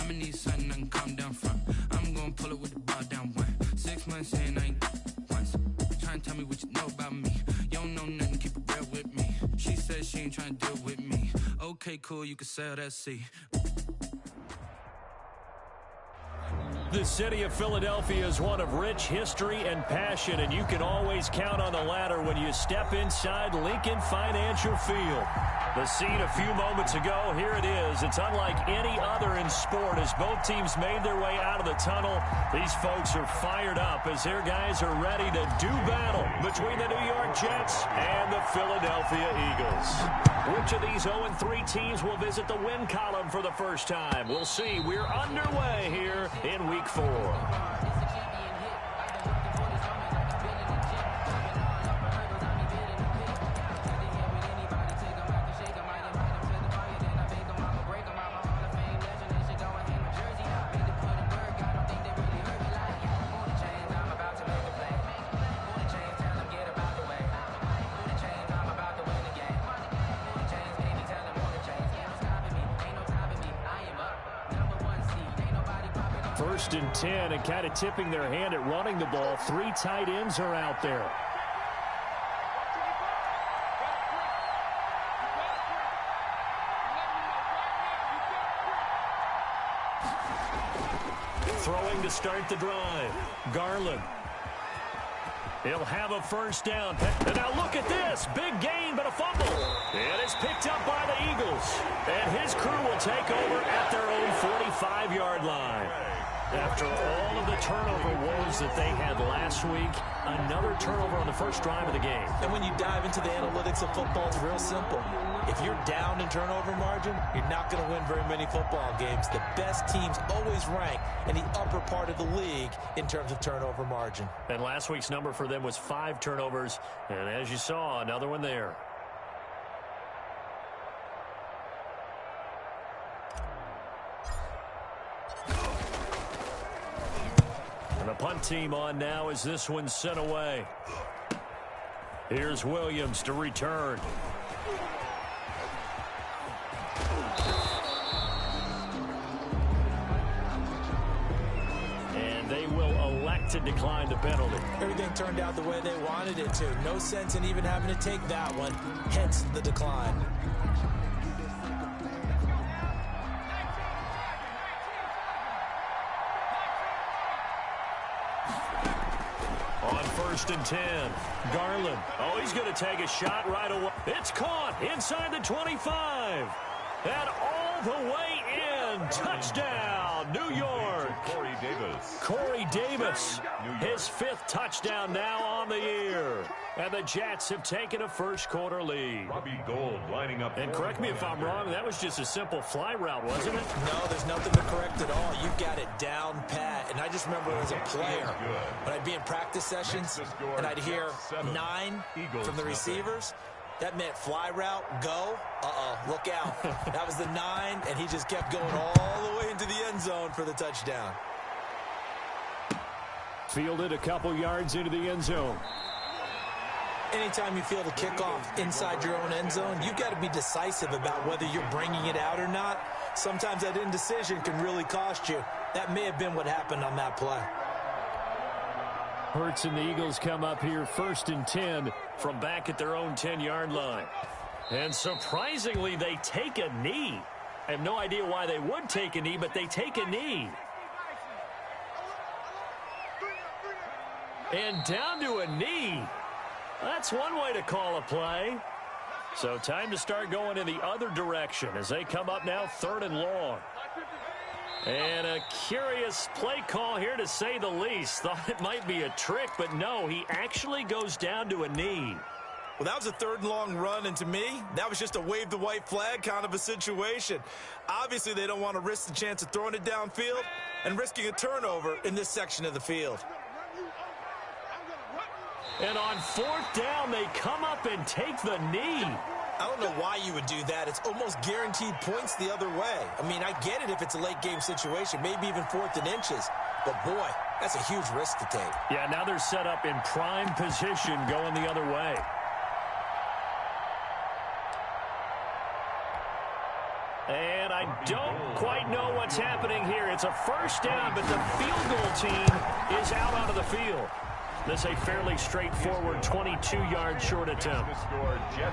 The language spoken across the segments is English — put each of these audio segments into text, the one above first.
I'ma need something I can calm down from. I'm gonna pull it with the ball down one. 6 months in, I ain't once. Trying to tell me what you know about me. You don't know nothing, keep it real with me. She said she ain't trying to deal with me. Okay, cool, you can sell that seat. The city of Philadelphia is one of rich history and passion, and you can always count on the latter when you step inside Lincoln Financial Field. The scene a few moments ago, here it is. It's unlike any other in sport as both teams made their way out of the tunnel. These folks are fired up as their guys are ready to do battle between the New York Jets and the Philadelphia Eagles. Which of these 0-3 teams will visit the win column for the first time? We'll see. We're underway here in Week 4. First and 10, and kind of tipping their hand at running the ball. 3 tight ends are out there. Throwing to start the drive. Garland. He'll have a first down. And now look at this. Big gain, but a fumble. It is picked up by the Eagles. And his crew will take over at their own 45-yard line. After all of the turnover woes that they had last week, another turnover on the first drive of the game. And when you dive into the analytics of football, it's real simple. If you're down in turnover margin, you're not going to win very many football games. The best teams always rank in the upper part of the league in terms of turnover margin. And last week's number for them was 5 turnovers. And as you saw, another one there. And the punt team on now as this one's sent away. Here's Williams to return. And they will elect to decline the penalty. Everything turned out the way they wanted it to. No sense in even having to take that one. Hence the decline. On first and 10, Garland. Oh, he's going to take a shot right away. It's caught inside the 25. And all the way in. Touchdown, New York. Corey Davis. His 5th touchdown now on the year. And the Jets have taken a first-quarter lead. Lining up. And correct me if I'm wrong, that was just a simple fly route, wasn't it? No, there's nothing to correct at all. You've got it down pat. And I just remember as a player, when I'd be in practice sessions and I'd hear 9 from the receivers, that meant fly route, go, look out. That was the 9, and he just kept going all the way into the end zone for the touchdown. Fielded a couple yards into the end zone. Anytime you field a kickoff inside your own end zone, you've got to be decisive about whether you're bringing it out or not. Sometimes that indecision can really cost you. That may have been what happened on that play. Hurts and the Eagles come up here first and 10 from back at their own 10-yard line. And surprisingly, they take a knee. I have no idea why they would take a knee, but they take a knee. And down to a knee. That's one way to call a play. So time to start going in the other direction as they come up now 3rd and long. And a curious play call here to say the least. Thought it might be a trick, but no, he actually goes down to a knee. Well, that was a 3rd and long run, and to me, that was just a wave the white flag kind of a situation. Obviously, they don't want to risk the chance of throwing it downfield and risking a turnover in this section of the field. And on 4th down, they come up and take the knee. I don't know why you would do that. It's almost guaranteed points the other way. I mean, I get it if it's a late game situation, maybe even 4th and inches. But, boy, that's a huge risk to take. Yeah, now they're set up in prime position going the other way. And I I don't quite know what's happening here. It's a first down, but the field goal team is out onto the field. This is a fairly straightforward 22-yard short attempt.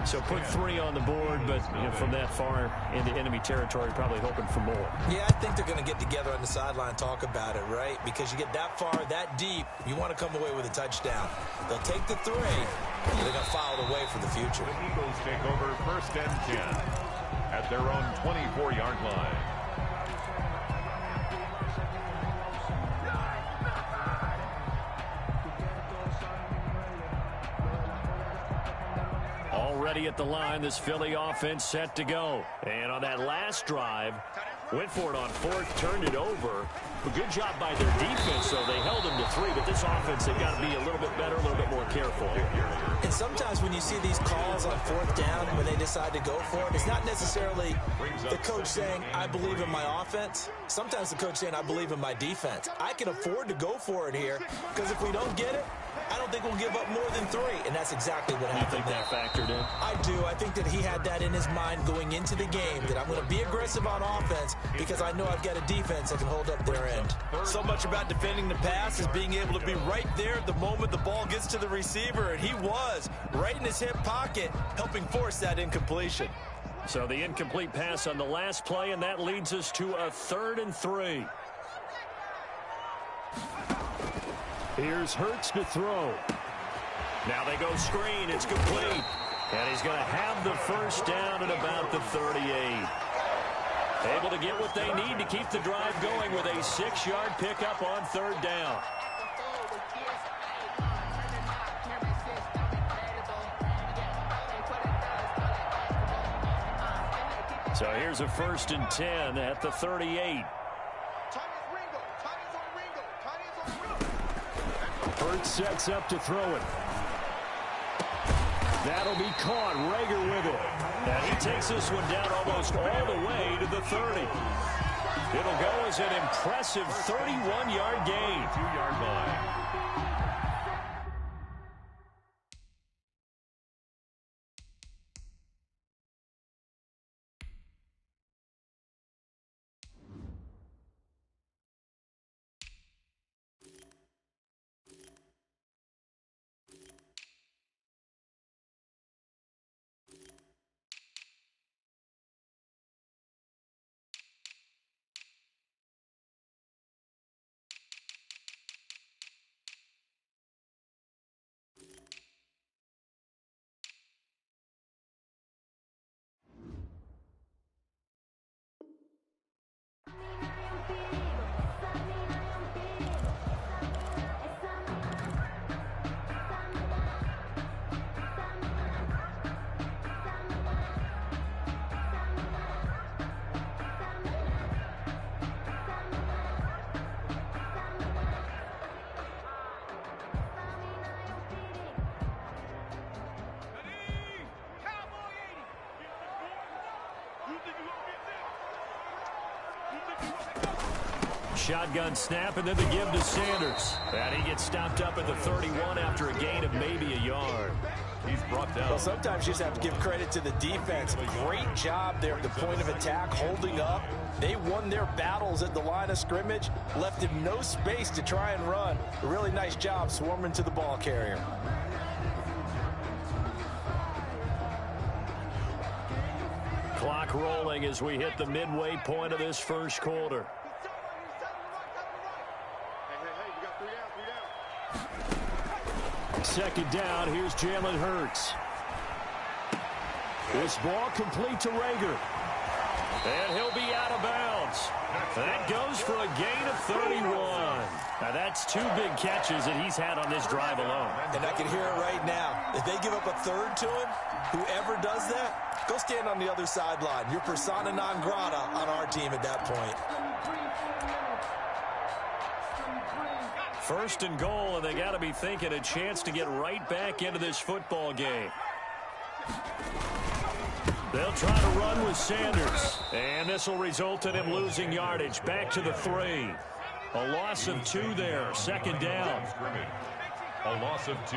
So put 3 on the board, but from that far into enemy territory, probably hoping for more. Yeah, I think they're going to get together on the sideline and talk about it, right? Because you get that far, that deep, you want to come away with a touchdown. They'll take the 3, and they're going to file it away for the future. The Eagles take over 1st and 10 at their own 24-yard line. Already at the line, this Philly offense set to go. And on that last drive, went for it on 4th, turned it over. A good job by their defense, though. They held them to 3, but this offense, they've got to be a little bit better, a little bit more careful. And sometimes when you see these calls on 4th down, when they decide to go for it, it's not necessarily the coach saying, I believe in my offense. Sometimes the coach saying, I believe in my defense. I can afford to go for it here, because if we don't get it, I don't think we'll give up more than 3, and that's exactly what happened. You think that factored in? I do. I think that he had that in his mind going into the game, that I'm going to be aggressive on offense because I know I've got a defense that can hold up their end. So much about defending the pass is being able to be right there at the moment the ball gets to the receiver, and he was right in his hip pocket, helping force that incompletion. So the incomplete pass on the last play, and that leads us to a 3rd and 3. Here's Hurts to throw. Now they go screen. It's complete. And he's going to have the first down at about the 38. Able to get what they need to keep the drive going with a 6-yard pickup on 3rd down. So here's a 1st and 10 at the 38. Hurts sets up to throw it. That'll be caught. Rager with it. And he takes this one down almost all the way to the 30. It'll go as an impressive 31-yard gain. 2-yard line. Shotgun snap, and then the give to Sanders. And he gets stopped up at the 31 after a gain of maybe a yard. He's brought down. Well, sometimes you just have to give credit to the defense. Great job there at the point of attack, holding up. They won their battles at the line of scrimmage, left him no space to try and run. A really nice job swarming to the ball carrier. Clock rolling as we hit the midway point of this first quarter. Second down, here's Jalen Hurts. This ball complete to Rager. And he'll be out of bounds. That goes for a gain of 31. Now that's 2 big catches that he's had on this drive alone. And I can hear it right now. If they give up a 3rd to him, whoever does that, go stand on the other sideline. You're persona non grata on our team at that point. 1st and goal, and they got to be thinking a chance to get right back into this football game. They'll try to run with Sanders, and this will result in him losing yardage. Back to the 3. A loss of 2 there. 2nd down. A loss of 2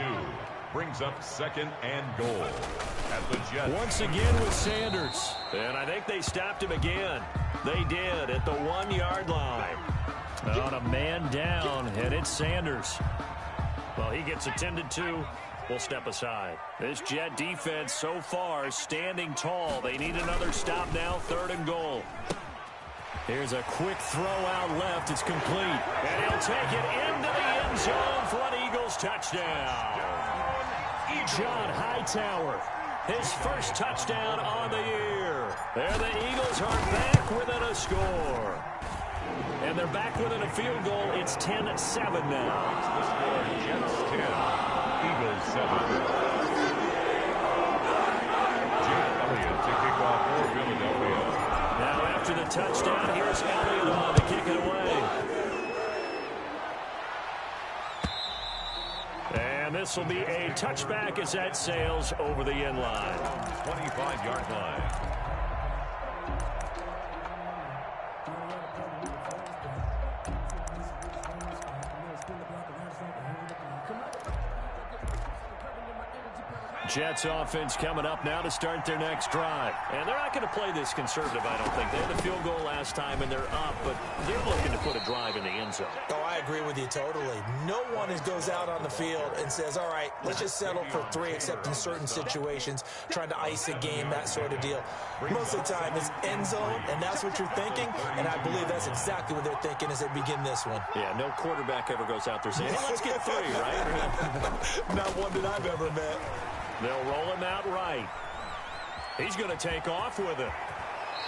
brings up 2nd and goal at the Jets. Once again with Sanders, and I think they stopped him again. They did at the 1-yard line. On a man down, and it's Sanders. Well, he gets attended to. We'll step aside. This Jet defense so far standing tall. They need another stop now, 3rd and goal. Here's a quick throw out left. It's complete. And he'll take it into the end zone for an Eagles touchdown. John Hightower, his first touchdown on the year. There the Eagles are back within a score. And they're back within a field goal. It's 10-7 now. Jets 10, Eagles 7. Jed Elliott to kick off for Philadelphia. Now after the touchdown, here's Elliott on to kick it away. And this will be a touchback as that sails over the end line. 25-yard line. Jets offense coming up now to start their next drive. And they're not going to play this conservative, I don't think. They had a field goal last time, and they're up, but they're looking to put a drive in the end zone. Oh, I agree with you totally. No one goes out on the field and says, all right, let's just settle for 3, except in certain situations, trying to ice a game, that sort of deal. Most of the time, it's end zone, and that's what you're thinking, and I believe that's exactly what they're thinking as they begin this one. Yeah, no quarterback ever goes out there saying, hey, let's get 3, right? Not one that I've ever met. They'll roll him out right. He's going to take off with it.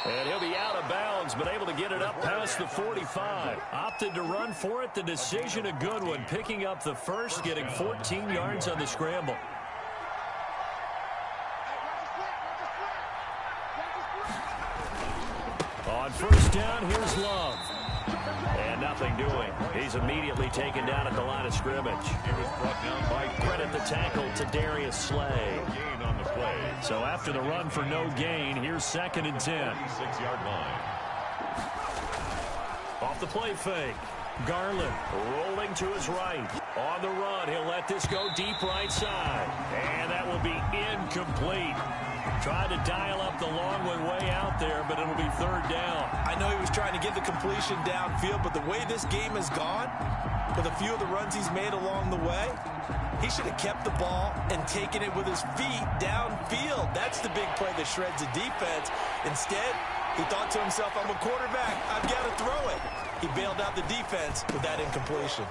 And he'll be out of bounds, but able to get it up past the 45. Opted to run for it. The decision a good one. Picking up the first, getting 14 yards on the scramble. On first down, here's Love. And nothing doing. He's immediately taken down at the line of scrimmage. He was brought down by Credit the tackle to Darius Slay. no gain on the play. So after the run for no gain, here's 2nd and 10. 26-yard line. Off the play fake. Garland rolling to his right. On the run, he'll let this go deep right side. And that will be incomplete. Tried to dial up the long one way out there, but it'll be 3rd down. I know he was trying to get the completion downfield, but the way this game has gone, with a few of the runs he's made along the way, he should have kept the ball and taken it with his feet downfield. That's the big play that shreds the defense. Instead, he thought to himself, I'm a quarterback. I've got to throw it. He bailed out the defense with that incompletion.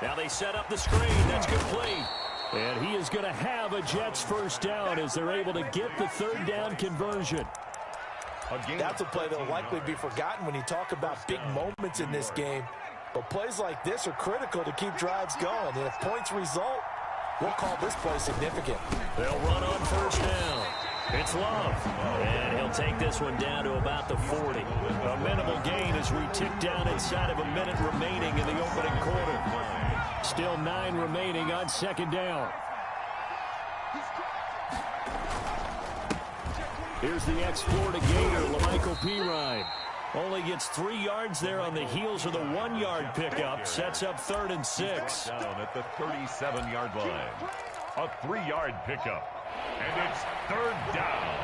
Now they set up the screen. That's complete. And he is going to have a Jets first down as they're able to get the 3rd down conversion. That's a play that will likely be forgotten when you talk about big moments in this game. But plays like this are critical to keep drives going. And if points result, we'll call this play significant. They'll run on first down. It's Love. And he'll take this one down to about the 40. A minimal gain as we tick down inside of a minute remaining in the opening quarter. Still 9 remaining on 2nd down. Here's the ex-Florida Gator, Lamichael Pirine. Only gets 3 yards there on the heels of the 1-yard pickup. Sets up 3rd and 6. Down at the 37-yard line. A 3-yard pickup. And it's 3rd down.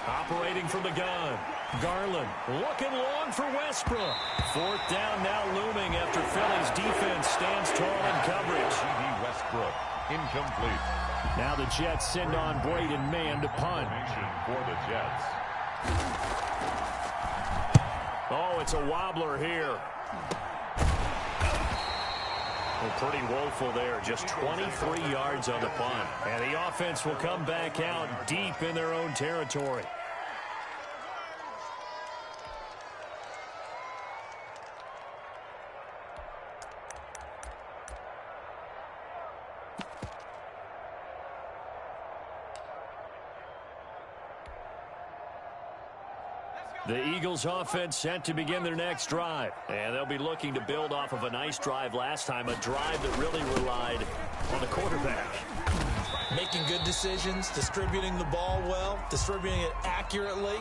Operating from the gun. Garland looking long for Westbrook. 4th down now looming after Philly's defense stands tall in coverage. G.D. Westbrook, incomplete. Now the Jets send on Braden Mann to punt. For the Jets. Oh, it's a wobbler here. Well, pretty woeful there. Just 23 yards on the punt. And the offense will come back out deep in their own territory. The Eagles offense set to begin their next drive. And they'll be looking to build off of a nice drive last time, a drive that really relied on the quarterback. Making good decisions, distributing the ball well, distributing it accurately.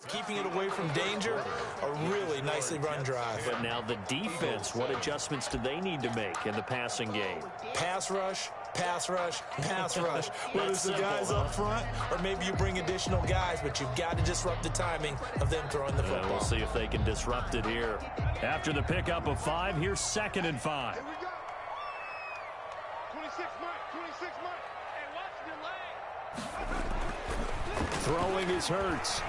keeping it away from danger. A really nicely run drive. But now the defense, what adjustments do they need to make in the passing game? Pass rush, pass rush, pass rush. Whether it's the guys up front or maybe you bring additional guys, but you've got to disrupt the timing of them throwing the football. We'll see if they can disrupt it here. After the pickup of 5, here's 2nd and 5. 26 Mike. Hey, watch your leg. Throwing is Hurts.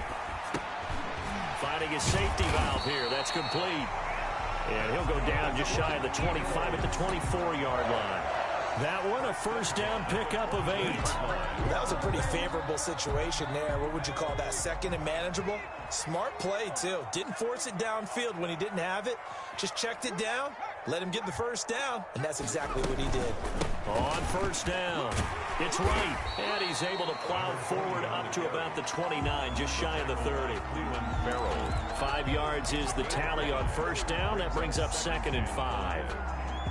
Finding his safety valve here. That's complete. And he'll go down just shy of the 25 at the 24-yard line. That one, a first down pickup of 8. That was a pretty favorable situation there. What would you call that? 2nd and manageable? Smart play, too. Didn't force it downfield when he didn't have it. Just checked it down, let him get the first down, and that's exactly what he did. On first down, it's right, and he's able to plow forward up to about the 29, just shy of the 30. 5 yards is the tally on first down. That brings up 2nd and 5.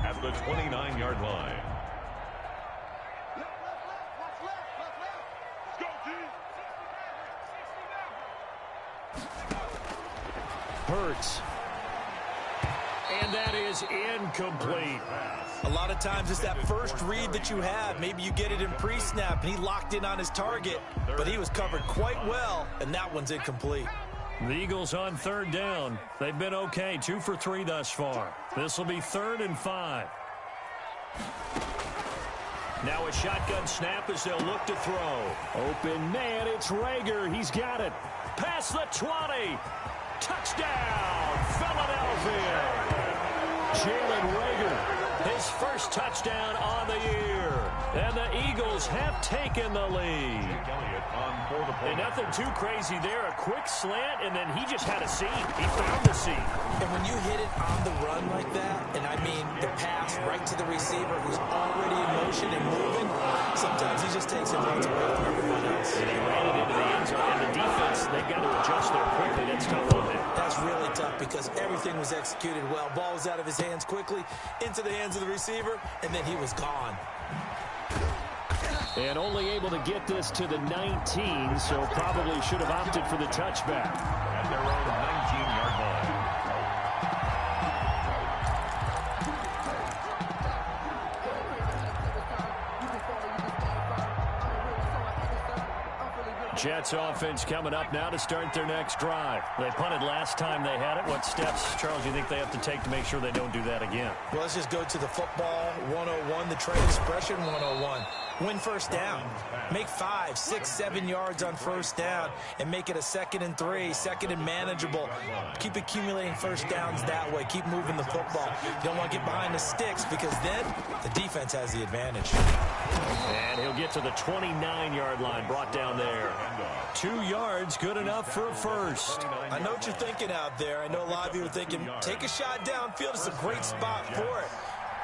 At the 29-yard line. Hurts. And that is incomplete. A lot of times it's that first read that you have. Maybe you get it in pre-snap, and he locked in on his target, but he was covered quite well, and that one's incomplete. The Eagles on 3rd down. They've been okay, 2 for 3 thus far. This will be 3rd and 5. Now a shotgun snap as they'll look to throw. Open man, it's Rager. He's got it. Past the 20. Touchdown, Philadelphia. Jalen Rager, his first touchdown on the year. And the Eagles have taken the lead. And nothing too crazy there. A quick slant, and then he just had a seam. He found the seam. And when you hit it on the run like that, and I mean the pass right to the receiver who's already in motion and moving, sometimes he just takes it runs away from everyone else. And he ran it into the end zone. And the defense, they've got to adjust there quickly. That's tough on them. That's really tough because everything was executed well. Ball was out of his hands quickly, into the hands of the receiver, and then he was gone. And only able to get this to the 19, so probably should have opted for the touchback. At their own 19-yard line. Jets offense coming up now to start their next drive. They punted last time they had it. What steps, Charles, do you think they have to take to make sure they don't do that again? Well, let's just go to the football 101, the trade expression 101. Win first down. Make 5, 6, 7 yards on first down and make it a 2nd and 3, 2nd and manageable. Keep accumulating first downs that way. Keep moving the football. You don't want to get behind the sticks because then the defense has the advantage. And he'll get to the 29-yard line, brought down there. 2 yards, good enough for a first. I know what you're thinking out there. I know a lot of you are thinking, take a shot downfield. It's a great spot for it.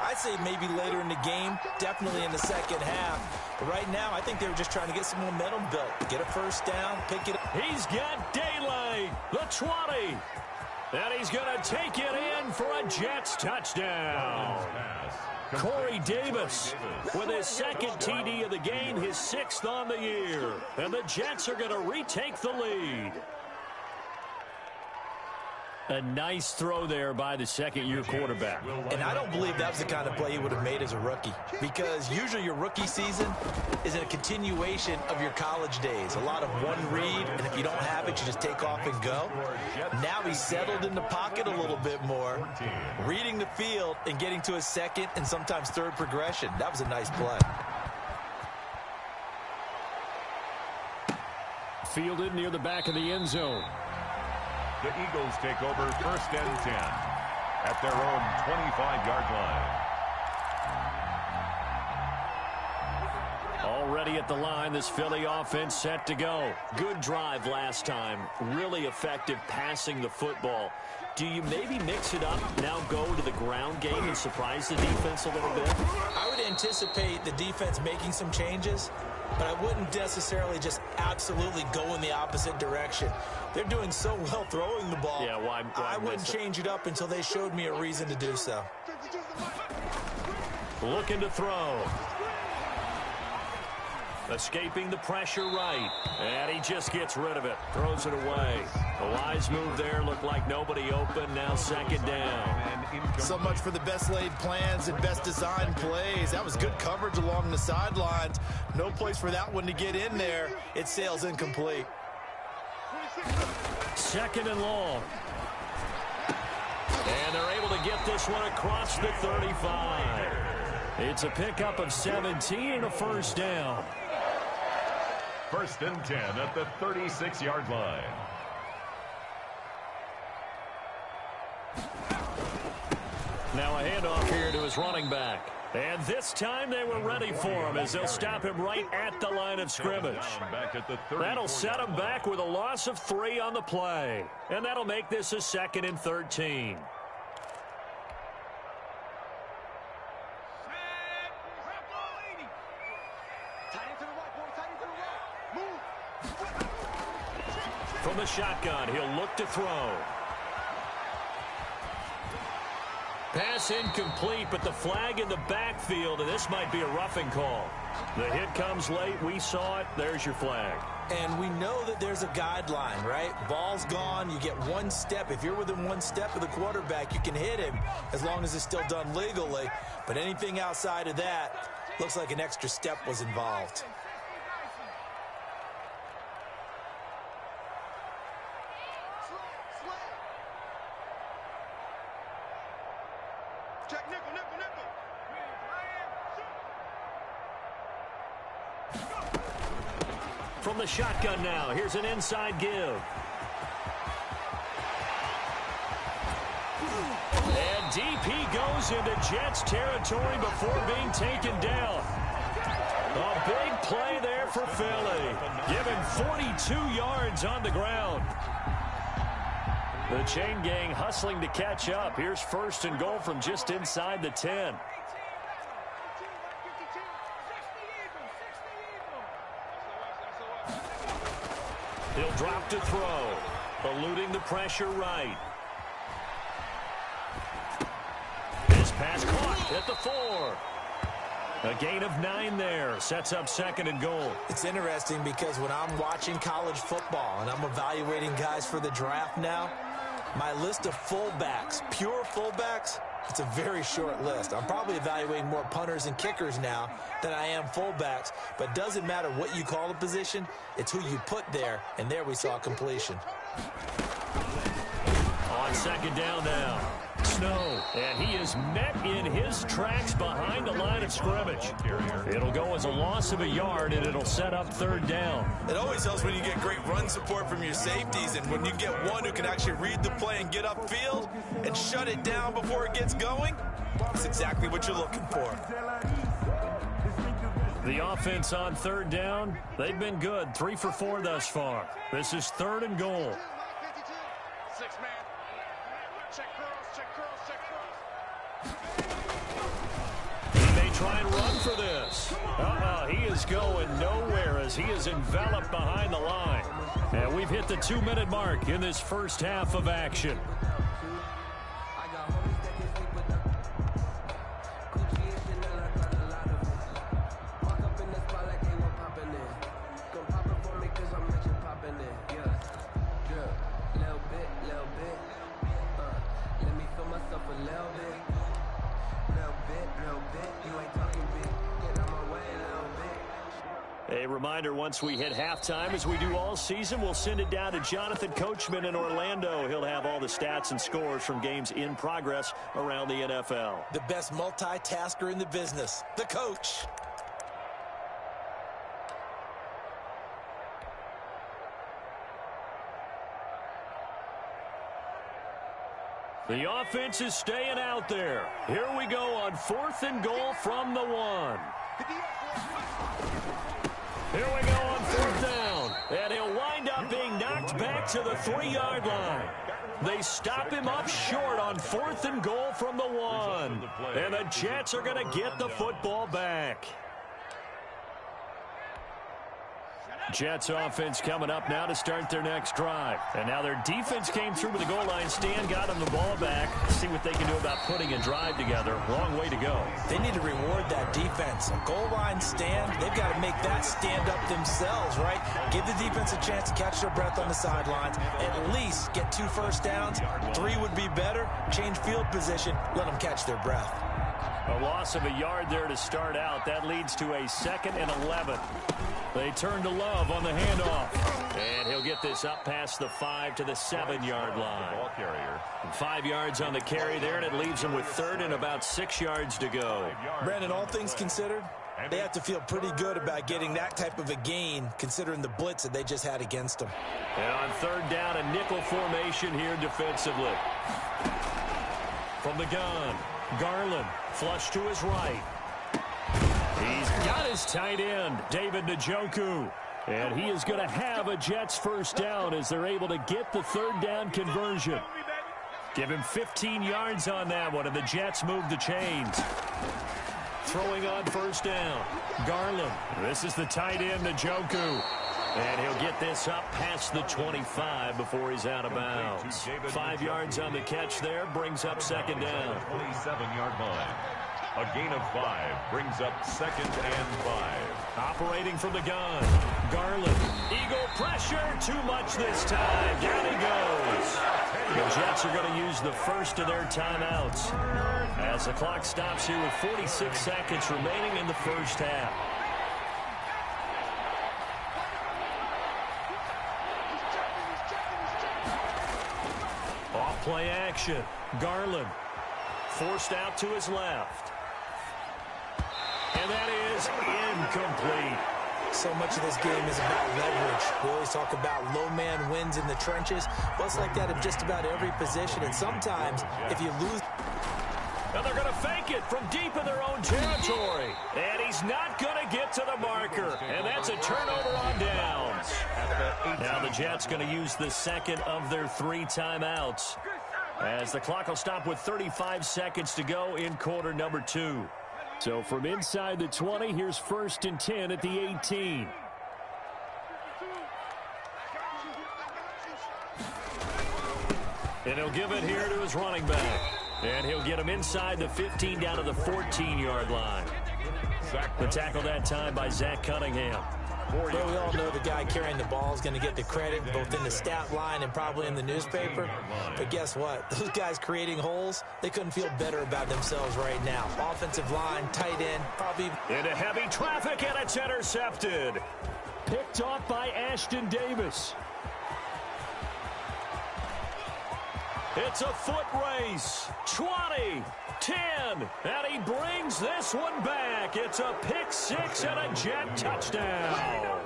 I'd say maybe later in the game, definitely in the second half. But right now, I think they were just trying to get some momentum built. Get a first down, pick it up. He's got daylight, the 20. And he's going to take it in for a Jets touchdown. Corey Davis with his 2nd TD of the game, his 6th on the year. And the Jets are going to retake the lead. A nice throw there by the second-year quarterback. And I don't believe that was the kind of play he would have made as a rookie, because usually your rookie season is a continuation of your college days. A lot of one read, and if you don't have it, you just take off and go. Now he's settled in the pocket a little bit more, reading the field and getting to his 2nd and sometimes 3rd progression. That was a nice play. Fielded near the back of the end zone. The Eagles take over 1st and 10 at their own 25-yard line. Already at the line, this Philly offense set to go. Good drive last time. Really effective passing the football. Do you maybe mix it up, now go to the ground game and surprise the defense a little bit? I would anticipate the defense making some changes, but I wouldn't necessarily just absolutely go in the opposite direction. They're doing so well throwing the ball. Yeah, why I wouldn't change it up until they showed me a reason to do so. Looking to throw. Escaping the pressure right. And he just gets rid of it. Throws it away. A wise move there. Looked like nobody open. Now second down. So much for the best laid plans and best designed plays. That was good coverage along the sidelines. No place for that one to get in there. It sails incomplete. Second and long. And they're able to get this one across the 35. It's a pickup of 17 and a first down. First and 10 at the 36-yard line. Now a handoff here to his running back. And this time they were ready for him as they'll stop him right at the line of scrimmage. That'll set him back with a loss of 3 on the play. And that'll make this a 2nd and 13. From the shotgun, he'll look to throw. Pass incomplete, but the flag in the backfield, and this might be a roughing call. The hit comes late. We saw it. There's your flag. And we know that there's a guideline, right? Ball's gone. You get one step. If you're within one step of the quarterback, you can hit him as long as it's still done legally. But anything outside of that looks like an extra step was involved. From the shotgun now, here's an inside give. And deep he goes into Jets territory before being taken down. A big play there for Philly. Given 42 yards on the ground. The chain gang hustling to catch up. Here's first and goal from just inside the 10. He'll drop to throw. Eluding the pressure right. This pass caught at the 4. A gain of 9 there. Sets up 2nd and goal. It's interesting because when I'm watching college football and I'm evaluating guys for the draft now, my list of fullbacks, pure fullbacks, it's a very short list. I'm probably evaluating more punters and kickers now than I am fullbacks. But it doesn't matter what you call a position. It's who you put there. And there we saw completion. On second down now. Snow. And he is met in his tracks behind the line of scrimmage. It'll go as a loss of a yard, and it'll set up 3rd down. It always helps when you get great run support from your safeties, and when you get one who can actually read the play and get upfield and shut it down before it gets going, that's exactly what you're looking for. The offense on 3rd down, they've been good. 3 for 4 thus far. This is 3rd and goal. Try and run for this. He is going nowhere as he is enveloped behind the line. And we've hit the 2-minute mark in this first half of action. A reminder, once we hit halftime, as we do all season, we'll send it down to Jonathan Coachman in Orlando. He'll have all the stats and scores from games in progress around the NFL. The best multitasker in the business, the coach. The offense is staying out there. Here we go on 4th and goal from the 1. Here we go on 4th down. And he'll wind up being knocked back to the 3-yard line. They stop him up short on 4th and goal from the 1. And the Jets are going to get the football back. Jets offense coming up now to start their next drive. And now their defense came through with the goal line stand, got them the ball back. See what they can do about putting a drive together. Long way to go. They need to reward that defense. A goal line stand, they've got to make that stand up themselves, right? Give the defense a chance to catch their breath on the sidelines. At least get 2 first downs. 3 would be better. Change field position. Let them catch their breath. A loss of a yard there to start out. That leads to a 2nd and 11. They turn to Love on the handoff. And he'll get this up past the 5 to the 7-yard line. Ball carrier. 5 yards on the carry there, and it leaves them with 3rd and about 6 yards to go. Brandon, all things considered, they have to feel pretty good about getting that type of a gain, considering the blitz that they just had against them. And on 3rd down, a nickel formation here defensively. From the gun, Garland, flush to his right. He's got his tight end, David Njoku. And he is going to have a Jets first down as they're able to get the 3rd down conversion. Give him 15 yards on that one, and the Jets move the chains. Throwing on 1st down, Garland. This is the tight end, Njoku. And he'll get this up past the 25 before he's out of bounds. 5 yards on the catch there, brings up 2nd down. 27-yard line. A gain of 5 brings up 2nd and 5. Operating from the gun, Garland. Eagle pressure, too much this time. Down he goes. The Jets are going to use the first of their timeouts as the clock stops here with 46 seconds remaining in the first half. Off play action, Garland. Forced out to his left. And that is incomplete. So much of this game is about leverage. We always talk about low man wins in the trenches. Well, it's like that in just about every position. And sometimes, if you lose... And they're going to fake it from deep in their own territory. And he's not going to get to the marker. And that's a turnover on downs. Now the Jets going to use the 2nd of their 3 timeouts, as the clock will stop with 35 seconds to go in quarter number 2. So from inside the 20, here's 1st and 10 at the 18. And he'll give it here to his running back. And he'll get him inside the 15 down to the 14-yard line. The tackle that time by Zach Cunningham. Well, we all know the guy carrying the ball is going to get the credit both in the stat line and probably in the newspaper. But guess what? Those guys creating holes, they couldn't feel better about themselves right now. Offensive line, tight end, probably... Into heavy traffic, and it's intercepted. Picked off by Ashton Davis. It's a foot race. 20, 10, and he brings this one back. It's a pick 6 and a Jet touchdown.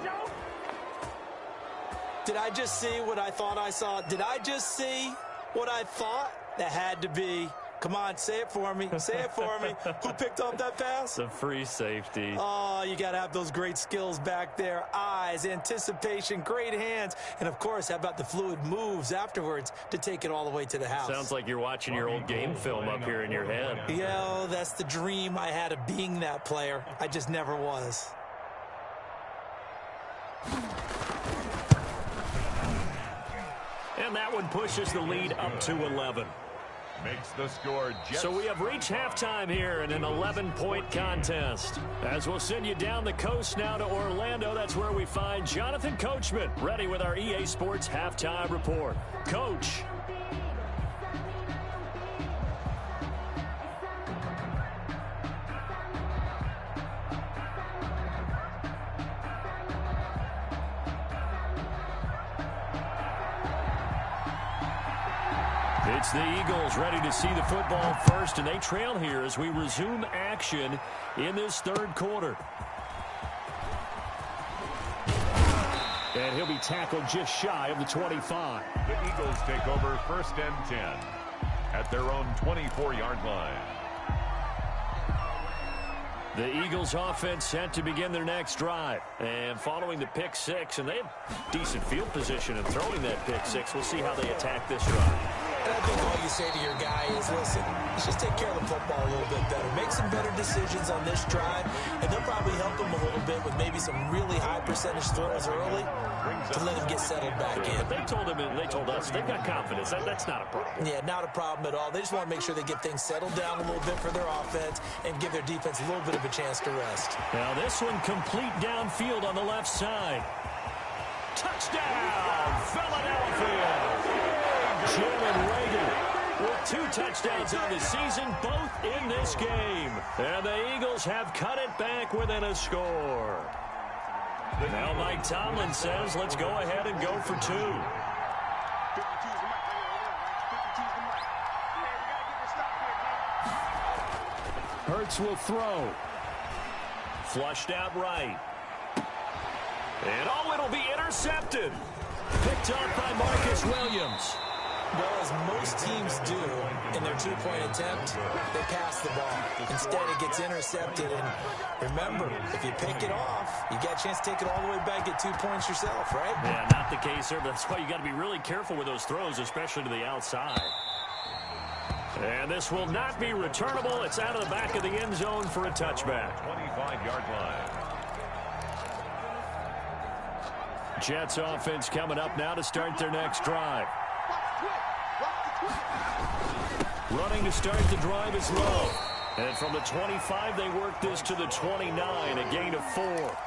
Did I just see what I thought I saw? Did I just see what I thought? That had to be. Come on, say it for me. Say it for me. Who picked up that pass? The free safety. Oh, you got to have those great skills back there. Eyes, anticipation, great hands. And, of course, how about the fluid moves afterwards to take it all the way to the house? Sounds like you're watching your old game film up here in your head. Yeah, that's the dream I had of being that player. I just never was. And that one pushes the lead up to 11. Makes the score Jets. So we have reached halftime here in an 11-point contest. As we'll send you down the coast now to Orlando, that's where we find Jonathan Coachman, ready with our EA Sports Halftime Report. Coach. It's the Eagles ready to see the football first, and they trail here as we resume action in this 3rd quarter. And he'll be tackled just shy of the 25. The Eagles take over 1st and 10 at their own 24-yard line. The Eagles offense set to begin their next drive. And following the pick 6, and they have decent field position in throwing that pick 6. We'll see how they attack this drive. And I think all you say to your guy is, listen, let's just take care of the football a little bit better. Make some better decisions on this drive, and they'll probably help him a little bit with maybe some really high percentage throws early to let him get settled back in. But they told us they've got confidence. That's not a problem. Yeah, not a problem at all. They just want to make sure they get things settled down a little bit for their offense and give their defense a little bit of a chance to rest. Now this one complete downfield on the left side. Touchdown, Philadelphia! Jalen Reagor with 2 touchdowns on the season, both in this game. And the Eagles have cut it back within a score. Now Mike Tomlin says, let's go ahead and go for 2. Hurts will throw. Flushed out right. And it'll be intercepted. Picked up by Marcus Williams. Well, as most teams do in their 2-point attempt, they pass the ball. Instead, it gets intercepted. And remember, if you pick it off, you got a chance to take it all the way back, get 2 points yourself, right? Yeah, not the case there, but that's why you got to be really careful with those throws, especially to the outside. And this will not be returnable. It's out of the back of the end zone for a touchback. 25-yard line. Jets offense coming up now to start their next drive. Running to start the drive is Lowe. And from the 25, they work this to the 29, a gain of 4.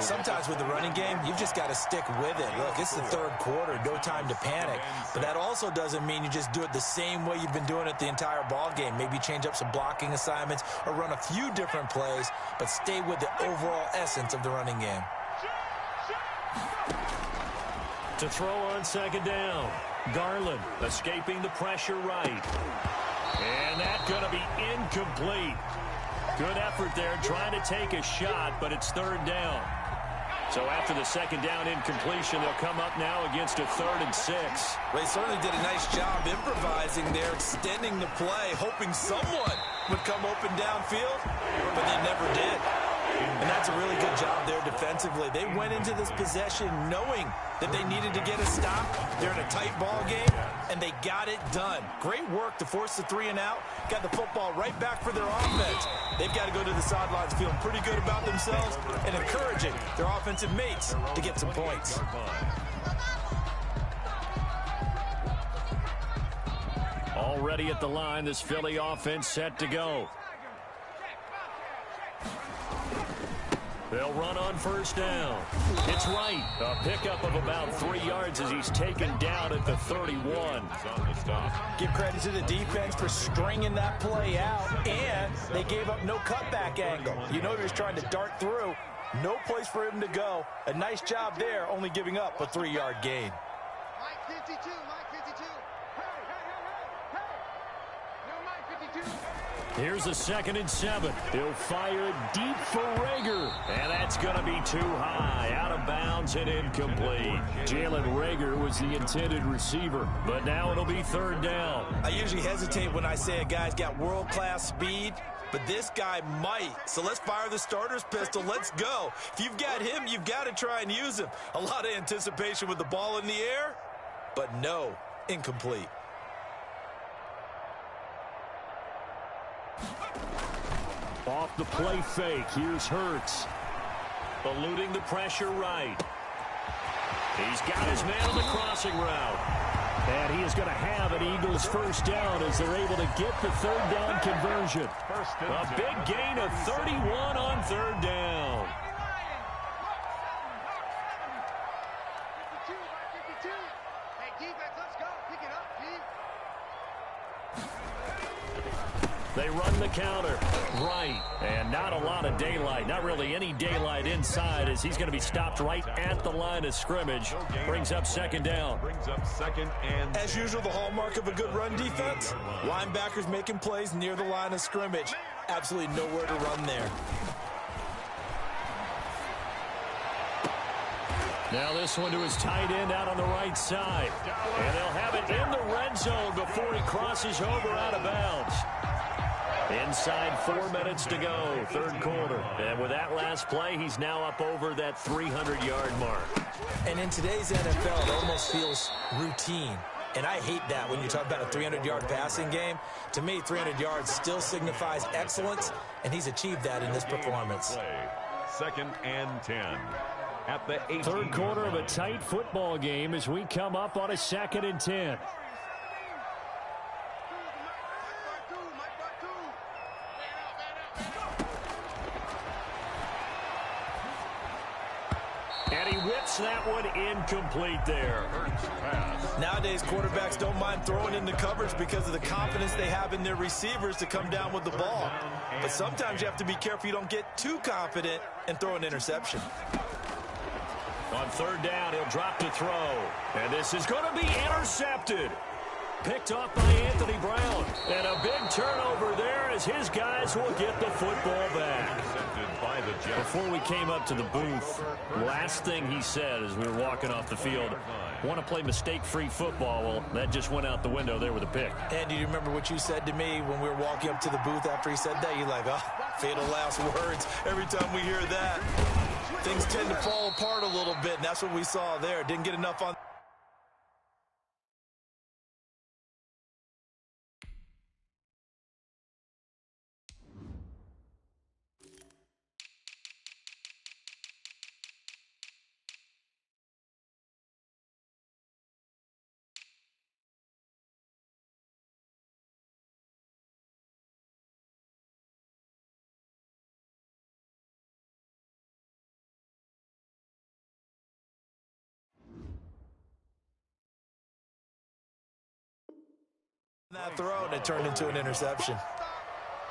Sometimes with the running game, you've just got to stick with it. Look, it's the third quarter, no time to panic. But that also doesn't mean you just do it the same way you've been doing it the entire ball game. Maybe change up some blocking assignments or run a few different plays, but stay with the overall essence of the running game. To throw on second down. Garland escaping the pressure right. And that's going to be incomplete. Good effort there trying to take a shot, but it's third down. So after the second down incompletion, they'll come up now against a 3rd and 6. They certainly did a nice job improvising there, extending the play, hoping someone would come open downfield, but they never did. And that's a really good job there defensively. They went into this possession knowing that they needed to get a stop. They're in a tight ball game, and they got it done. Great work to force the 3 and out. Got the football right back for their offense. They've got to go to the sidelines feeling pretty good about themselves and encouraging their offensive mates to get some points. Already at the line, this Philly offense set to go. They'll run on first down. It's right. A pickup of about 3 yards as he's taken down at the 31. Give credit to the defense for stringing that play out, and they gave up no cutback angle. You know he was trying to dart through. No place for him to go. A nice job there, only giving up a 3-yard gain. Mike 52, Mike 52. Hey. No, Mike 52. Here's a 2nd and 7. He'll fire it deep for Reagor. And that's going to be too high. Out of bounds and incomplete. Jalen Reagor was the intended receiver. But now it'll be 3rd down. I usually hesitate when I say a guy's got world-class speed, but this guy might. So let's fire the starter's pistol. Let's go. If you've got him, you've got to try and use him. A lot of anticipation with the ball in the air, but no, incomplete. Off the play fake, here's Hurts. Eluding the pressure right. He's got his man on the crossing route. And he is going to have an Eagles first down as they're able to get the 3rd down conversion. A big gain of 31 on 3rd down. 52, Mike 52. Hey, defense, let's go. Pick it up, G. They run the counter. Right. And not a lot of daylight. Not really any daylight inside as he's going to be stopped right at the line of scrimmage. Brings up 2nd down. As usual, the hallmark of a good run defense. Linebackers making plays near the line of scrimmage. Absolutely nowhere to run there. Now this one to his tight end out on the right side. And they'll have it in the red zone before he crosses over out of bounds. Inside 4 minutes to go, 3rd quarter. And with that last play, he's now up over that 300-yard mark. And in today's NFL, it almost feels routine. And I hate that when you talk about a 300-yard passing game. To me, 300 yards still signifies excellence, and he's achieved that in this performance. Second and 10 at the 18. Third quarter of a tight football game as we come up on a 2nd and 10. And he whips that one incomplete there. Nowadays, quarterbacks don't mind throwing into coverage because of the confidence they have in their receivers to come down with the ball. But sometimes you have to be careful you don't get too confident and throw an interception. On 3rd down, he'll drop to throw. And this is going to be intercepted. Picked off by Anthony Brown. And a big turnover there as his guys will get the football back. Before we came up to the booth, last thing he said as we were walking off the field, want to play mistake-free football. Well, that just went out the window there with a pick. And do you remember what you said to me when we were walking up to the booth after he said that? You're like, oh, fatal last words. Every time we hear that, things tend to fall apart a little bit, and that's what we saw there. Didn't get enough on. That throw, and it turned into an interception.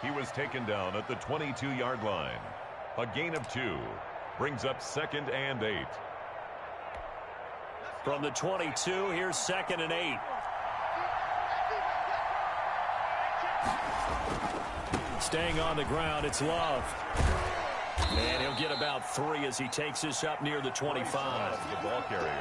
He was taken down at the 22-yard line. A gain of 2 brings up 2nd and 8. From the 22, here's 2nd and 8. Staying on the ground, it's Love. And he'll get about 3 as he takes this up near the 25.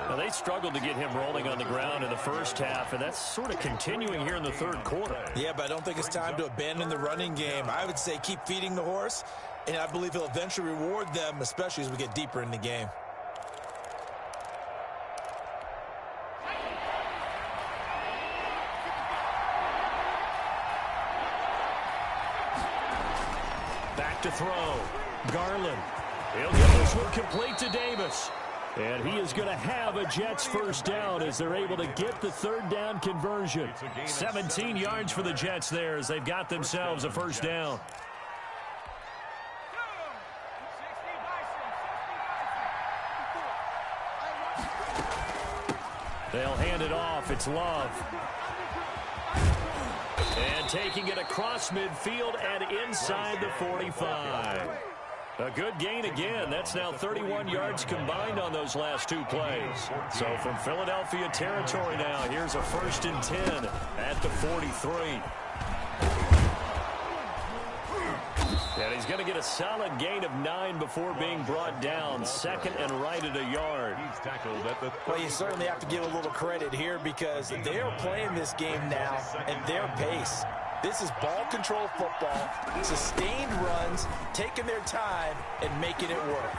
Now, they struggled to get him rolling on the ground in the first half, and that's sort of continuing here in the 3rd quarter. Yeah, but I don't think it's time to abandon the running game. I would say keep feeding the horse, and I believe he'll eventually reward them, especially as we get deeper in the game. Back to throw. Garland. He'll get this one complete to Davis. And he is going to have a Jets first down as they're able to get the 3rd down conversion. 17 yards for the Jets there as they've got themselves a first down. They'll hand it off. It's Love. And taking it across midfield and inside the 45. A good gain again. That's now 31 yards combined on those last 2 plays. So from Philadelphia territory now, here's a 1st and 10 at the 43. And he's going to get a solid gain of 9 before being brought down. 2nd and right at a yard. He's tackled at the 30. Well, you certainly have to give a little credit here because they are playing this game now at their pace. This is ball control football, sustained runs, taking their time, and making it work.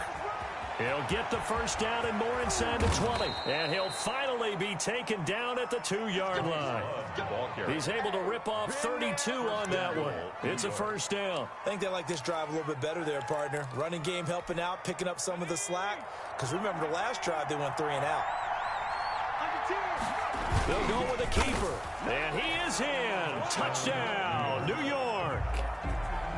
He'll get the first down and more inside the 20. And he'll finally be taken down at the 2-yard line. He's able to rip off 32 on that one. It's a first down. I think they like this drive a little bit better there, partner. Running game helping out, picking up some of the slack. Because remember the last drive, they went 3 and out. They'll go with a keeper. And he is in. Touchdown, New York.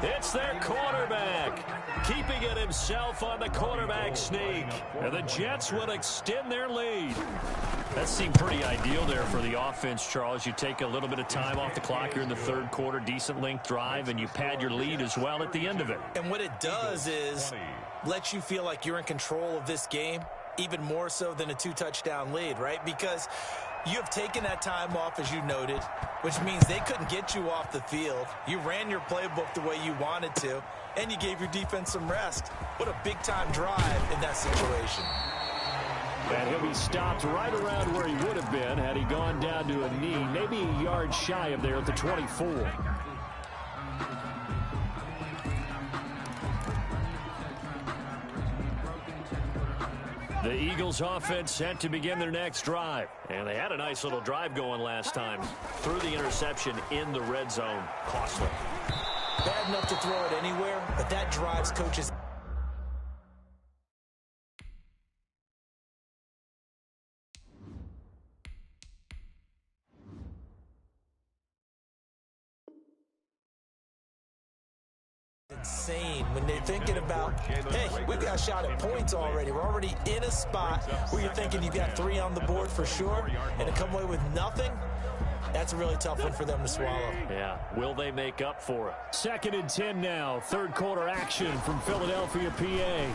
It's their quarterback, keeping it himself on the quarterback sneak. And the Jets will extend their lead. That seemed pretty ideal there for the offense, Charles. You take a little bit of time off the clock here in the 3rd quarter, decent length drive, and you pad your lead as well at the end of it. And what it does is let you feel like you're in control of this game, even more so than a 2-touchdown lead, right? Because you have taken that time off, as you noted, which means they couldn't get you off the field. You ran your playbook the way you wanted to, and you gave your defense some rest. What a big-time drive in that situation. And he'll be stopped right around where he would have been had he gone down to a knee, maybe a yard shy of there at the 24. The Eagles offense set to begin their next drive. And they had a nice little drive going last time. Threw the interception in the red zone. Costly. Bad enough to throw it anywhere, but that drives coaches. Insane when they're thinking about, hey, we've got a shot at points already. We're already in a spot where you're thinking you've got 3 on the board for sure, and to come away with nothing, that's a really tough one for them to swallow. Yeah, will they make up for it? 2nd and 10 now, third quarter action from Philadelphia, PA.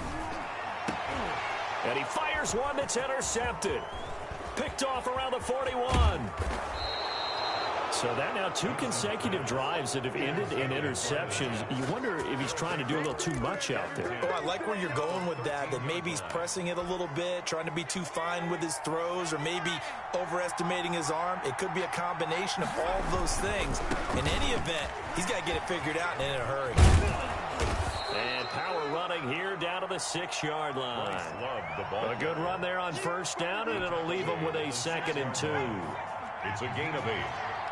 And he fires one that's intercepted. Picked off around the 41. So that now 2 consecutive drives that have ended in interceptions. You wonder if he's trying to do a little too much out there. Oh, I like where you're going with that maybe he's pressing it a little bit, trying to be too fine with his throws, or maybe overestimating his arm. It could be a combination of all of those things. In any event, he's got to get it figured out and in a hurry. And power running here down to the 6-yard line. A good run there on first down, and it'll leave him with a 2nd and 2. It's a gain of 8.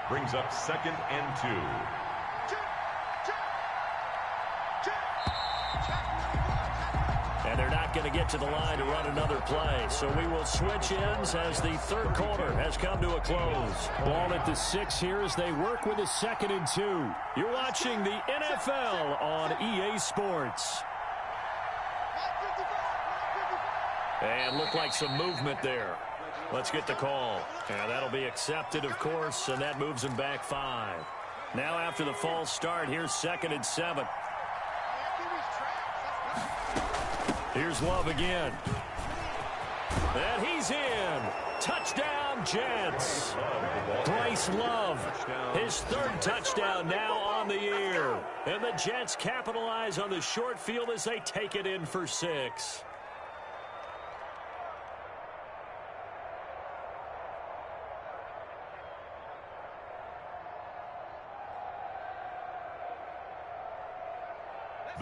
Brings up 2nd and 2. And they're not going to get to the line to run another play. So we will switch ends as the third quarter has come to a close. Ball at the 6 here as they work with a 2nd and 2. You're watching the NFL on EA Sports. And looked like some movement there. Let's get the call. And that'll be accepted, of course, and that moves him back 5. Now after the false start, here's 2nd and 7. Here's Love again. And he's in. Touchdown, Jets. Bryce Love, his 3rd touchdown now on the year. And the Jets capitalize on the short field as they take it in for 6.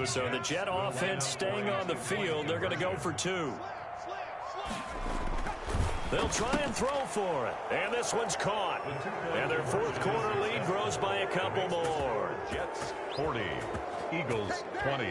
So the Jet offense staying on the field. They're going to go for 2. They'll try and throw for it. And this one's caught. And their fourth quarter lead grows by a couple more. Jets 40, Eagles 20.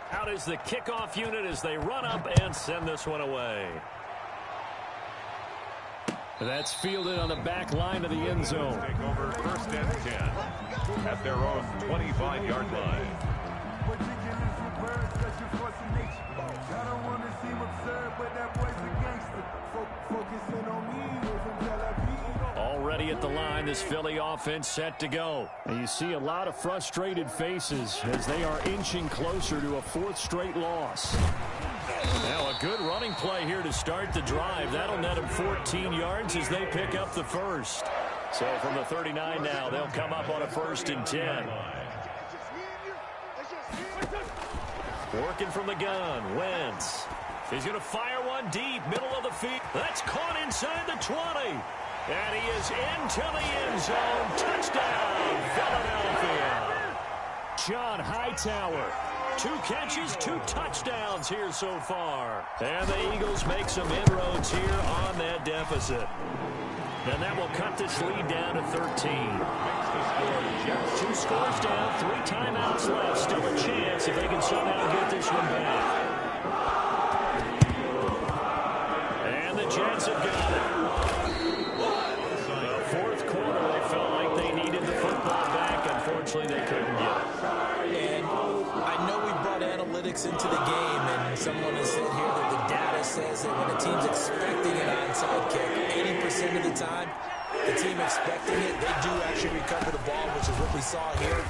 Out is the kickoff unit as they run up and send this one away. That's fielded on the back line of the end zone. Take over 1st and 10 at their own 25-yard line. Already at the line, this Philly offense set to go. And you see a lot of frustrated faces as they are inching closer to a 4th straight loss. Now a good running play here to start the drive. That'll net them 14 yards as they pick up the 1st. So from the 39 now, they'll come up on a 1st and 10. Working from the gun, Wentz. He's going to fire one deep, middle of the field. That's caught inside the 20. And he is into the end zone. Touchdown, Philadelphia. John Hightower. 2 catches, 2 touchdowns here so far. And the Eagles make some inroads here on that deficit. And that will cut this lead down to 13. 2 scores down, 3 timeouts left. Still a chance if they can somehow get this one back. And the Jets have got it. The 4th quarter, they felt like they needed the football back. Unfortunately, they couldn't get it. And I know we brought analytics into the game, and someone has said here that the data says that when a team's expecting an onside kick, 80% of the time, the team expecting it, they do actually recover the ball, which is what we saw here.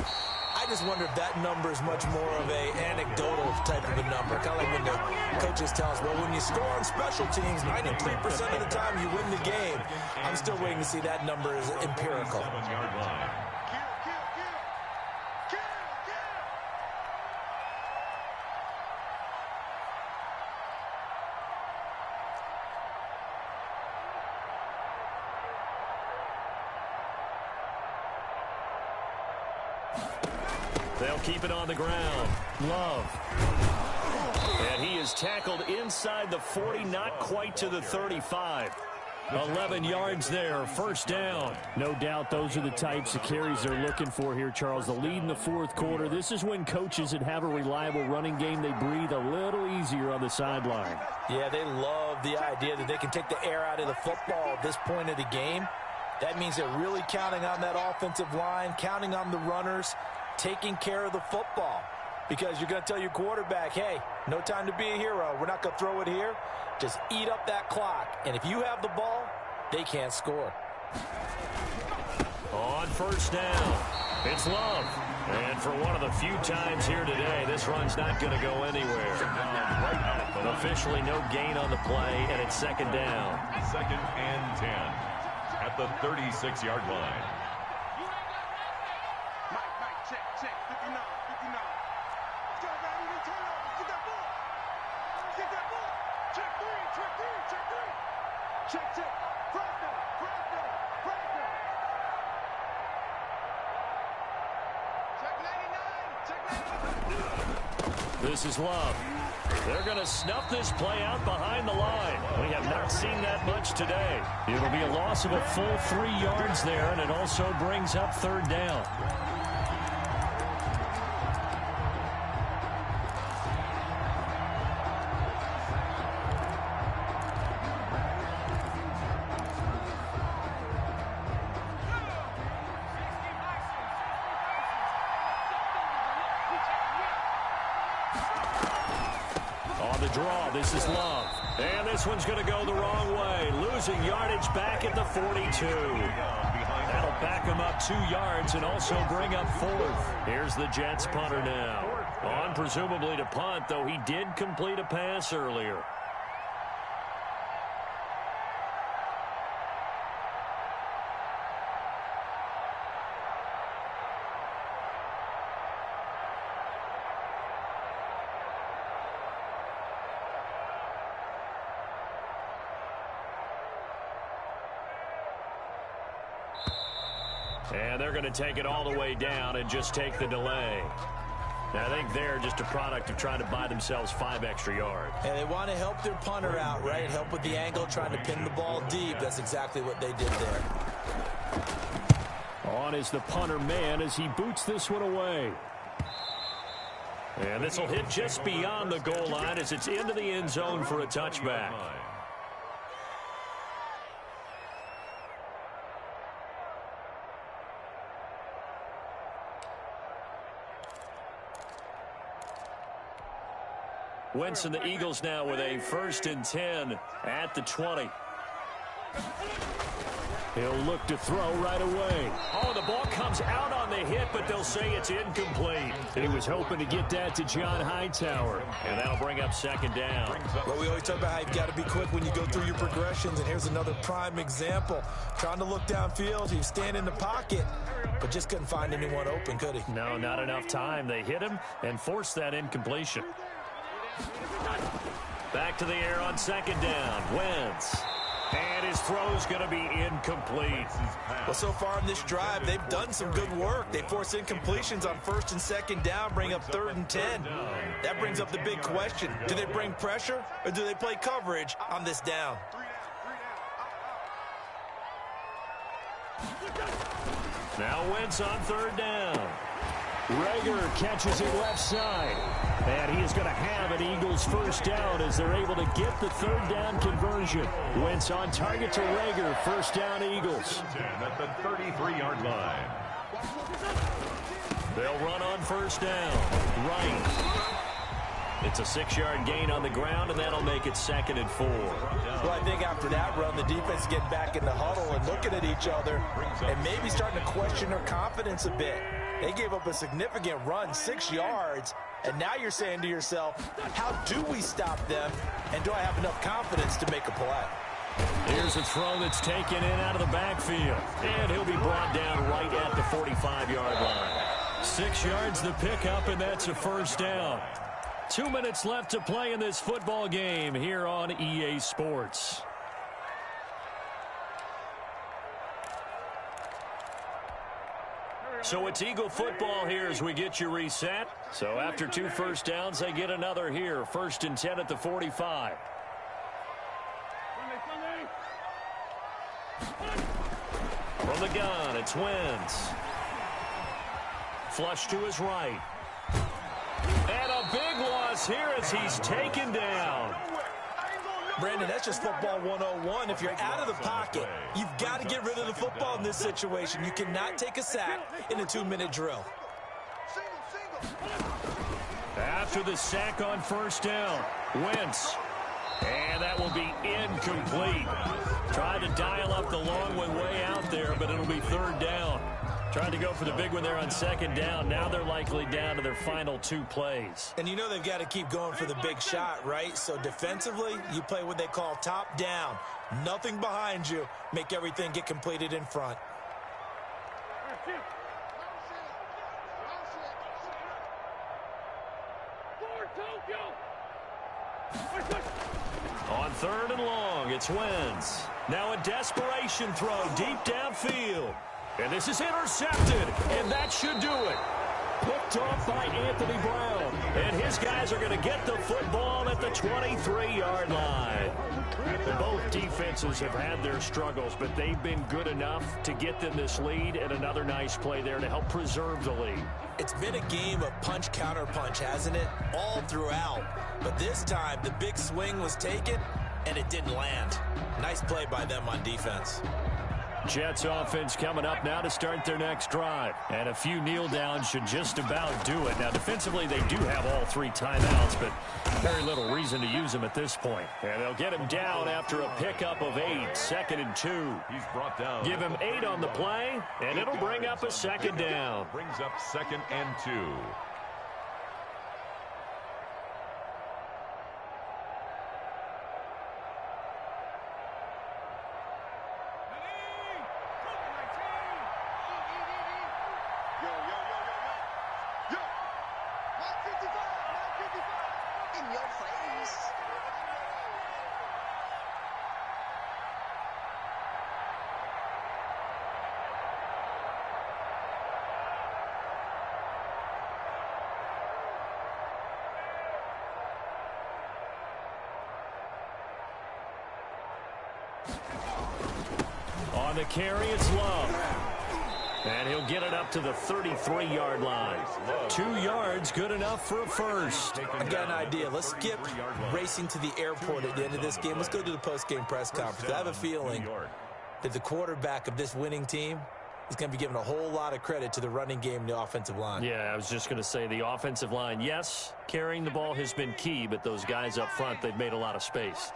I just wonder if that number is much more of a anecdotal type of a number. Kind of like when the coaches tell us, well, when you score on special teams, 93% of the time you win the game. I'm still waiting to see that number is empirical. They'll keep it on the ground. Love. And he is tackled inside the 40, not quite to the 35. 11 yards there, first down. No doubt those are the types of carries they're looking for here, Charles. The lead in the fourth quarter. This is when coaches that have a reliable running game, they breathe a little easier on the sideline. Yeah, they love the idea that they can take the air out of the football at this point of the game. That means they're really counting on that offensive line, counting on the runners, taking care of the football. Because you're going to tell your quarterback, hey, no time to be a hero. We're not going to throw it here. Just eat up that clock. And if you have the ball, they can't score. On first down, it's Love. And for one of the few times here today, this run's not going to go anywhere. Officially no gain on the play, and it's second down. Second and 10 at the 36-yard line. Mike, check, 59. Still got any turnovers. Get that ball. Check three. Check. Cross down. Check 99. This is Love. They're going to snuff this play out behind the line. We have not seen that much today. It'll be a loss of a full 3 yards there, and it also brings up third down. Draw. This is Love. And this one's going to go the wrong way. Losing yardage back at the 42. That'll back him up 2 yards and also bring up fourth. Here's the Jets punter now. On presumably to punt, though he did complete a pass earlier. And they're going to take it all the way down and just take the delay. And I think they're just a product of trying to buy themselves 5 extra yards. And they want to help their punter out, right? Help with the angle, trying to pin the ball deep. That's exactly what they did there. On is the punter man as he boots this one away. And this will hit just beyond the goal line as it's into the end zone for a touchback. Wentz and the Eagles now with a 1st and 10 at the 20. He'll look to throw right away. Oh, the ball comes out on the hit, but they'll say it's incomplete. He was hoping to get that to John Hightower, and that'll bring up second down. Well, we always talk about how you've got to be quick when you go through your progressions, and here's another prime example. Trying to look downfield, he was standing in the pocket, but just couldn't find anyone open, could he? No, not enough time. They hit him and forced that incompletion. Back to the air on second down. Wentz. And his throw's going to be incomplete. Well, so far in this drive, they've done some good work. They force incompletions on 1st and 2nd down, bring up 3rd and 10. That brings up the big question. Do they bring pressure or do they play coverage on this down? Now Wentz on 3rd down. Rager catches it left side. And he is going to have an Eagles first down as they're able to get the 3rd down conversion. Wentz on target to Rager. First down Eagles. At the 33-yard line. They'll run on first down. Right. It's a 6-yard gain on the ground, and that'll make it 2nd and 4. Well, I think after that run, the defense is getting back in the huddle and looking at each other and maybe starting to question their confidence a bit. They gave up a significant run, 6 yards, and now you're saying to yourself, how do we stop them, and do I have enough confidence to make a play? Here's a throw that's taken in out of the backfield, and he'll be brought down right at the 45-yard line. 6 yards the pickup, and that's a first down. 2 minutes left to play in this football game here on EA Sports. So it's Eagle football here as we get you reset. So after 2 first downs, they get another here. 1st and 10 at the 45. From the gun, it's Wentz. Flush to his right. And a big loss here as he's taken down. Brandon, that's just football 101. If you're out of the pocket, you've got to get rid of the football in this situation. You cannot take a sack in a 2-minute drill. After the sack on 1st down, Wentz. And that will be incomplete. Tried to dial up the long one way out there, but it'll be 3rd down. Tried to go for the big one there on 2nd down. Now they're likely down to their final 2 plays. And you know they've got to keep going for the big shot, right? So defensively, you play what they call top down. Nothing behind you. Make everything get completed in front. On 3rd and long, it's Wentz. Now a desperation throw deep downfield. And this is intercepted, and that should do it. Picked off by Anthony Brown. And his guys are going to get the football at the 23-yard line. Both defenses have had their struggles, but they've been good enough to get them this lead, and another nice play there to help preserve the lead. It's been a game of punch-counter-punch, hasn't it? All throughout. But this time, the big swing was taken, and it didn't land. Nice play by them on defense. Jets offense coming up now to start their next drive. And a few kneel downs should just about do it. Now, defensively, they do have all 3 timeouts, but very little reason to use them at this point. And they'll get him down after a pickup of 8, 2nd and 2. He's brought down. Give him 8 on the play, and it'll bring up a 2nd down. Brings up 2nd and 2. On the carry, it's Love. And he'll get it up to the 33-yard line. 2 yards, good enough for a first. I got an idea. Let's skip racing to the airport at the end of this game. Let's go to the post-game press conference. I have a feeling that the quarterback of this winning team is going to be giving a whole lot of credit to the running game and the offensive line. Yeah, I was just going to say the offensive line, yes, carrying the ball has been key, but those guys up front, they've made a lot of space.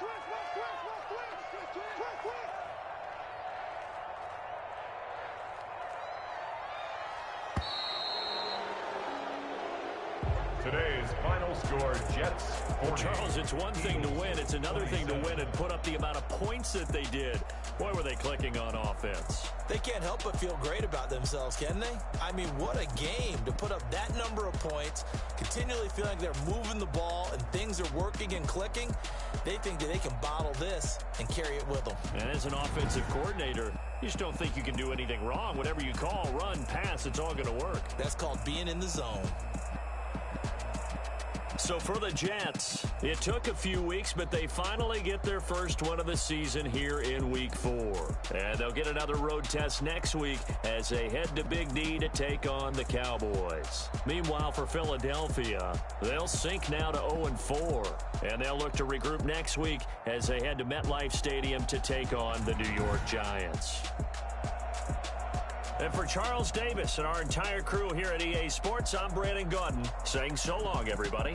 Today's final score, Jets 40. Charles, it's one thing to win. It's another thing to win and put up the amount of points that they did. Boy, were they clicking on offense. They can't help but feel great about themselves, can they? I mean, what a game to put up that number of points, continually feel like they're moving the ball and things are working and clicking. They think that they can bottle this and carry it with them. And as an offensive coordinator, you just don't think you can do anything wrong. Whatever you call, run, pass, it's all going to work. That's called being in the zone. So for the Jets, it took a few weeks, but they finally get their first one of the season here in Week 4. And they'll get another road test next week as they head to Big D to take on the Cowboys. Meanwhile, for Philadelphia, they'll sink now to 0-4. And they'll look to regroup next week as they head to MetLife Stadium to take on the New York Giants. And for Charles Davis and our entire crew here at EA Sports, I'm Brandon Gaudin saying so long, everybody.